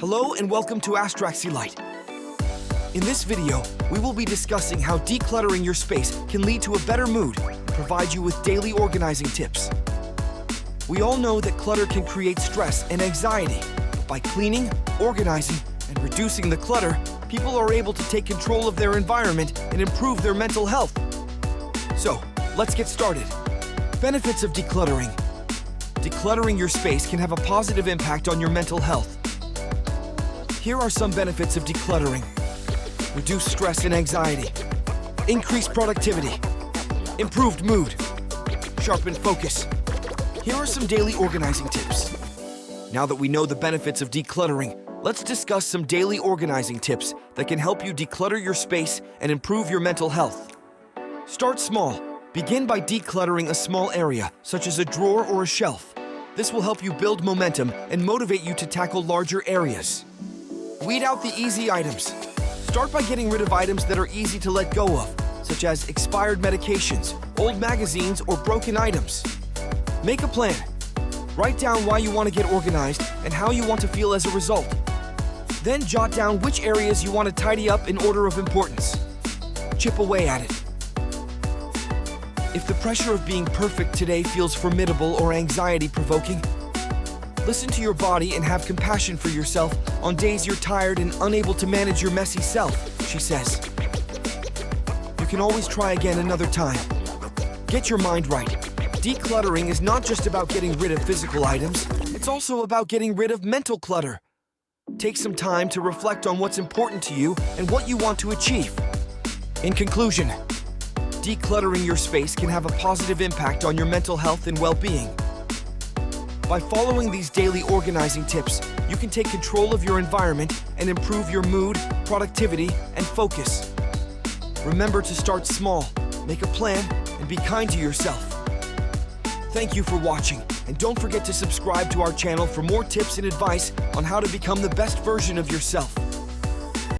Hello and welcome to AstraxyLight. In this video, we will be discussing how decluttering your space can lead to a better mood and provide you with daily organizing tips. We all know that clutter can create stress and anxiety, but by cleaning, organizing, and reducing the clutter, people are able to take control of their environment and improve their mental health. So, let's get started. Benefits of decluttering. Decluttering your space can have a positive impact on your mental health. Here are some benefits of decluttering. Reduce stress and anxiety. Increase productivity. Improved mood. Sharpened focus. Here are some daily organizing tips. Now that we know the benefits of decluttering, let's discuss some daily organizing tips that can help you declutter your space and improve your mental health. Start small. Begin by decluttering a small area, such as a drawer or a shelf. This will help you build momentum and motivate you to tackle larger areas. Weed out the easy items. Start by getting rid of items that are easy to let go of, such as expired medications, old magazines, or broken items. Make a plan. Write down why you want to get organized and how you want to feel as a result. Then jot down which areas you want to tidy up in order of importance. Chip away at it. If the pressure of being perfect today feels formidable or anxiety-provoking, listen to your body and have compassion for yourself on days you're tired and unable to manage your messy self, she says. You can always try again another time. Get your mind right. Decluttering is not just about getting rid of physical items, it's also about getting rid of mental clutter. Take some time to reflect on what's important to you and what you want to achieve. In conclusion, decluttering your space can have a positive impact on your mental health and well-being. By following these daily organizing tips, you can take control of your environment and improve your mood, productivity, and focus. Remember to start small, make a plan, and be kind to yourself. Thank you for watching, and don't forget to subscribe to our channel for more tips and advice on how to become the best version of yourself.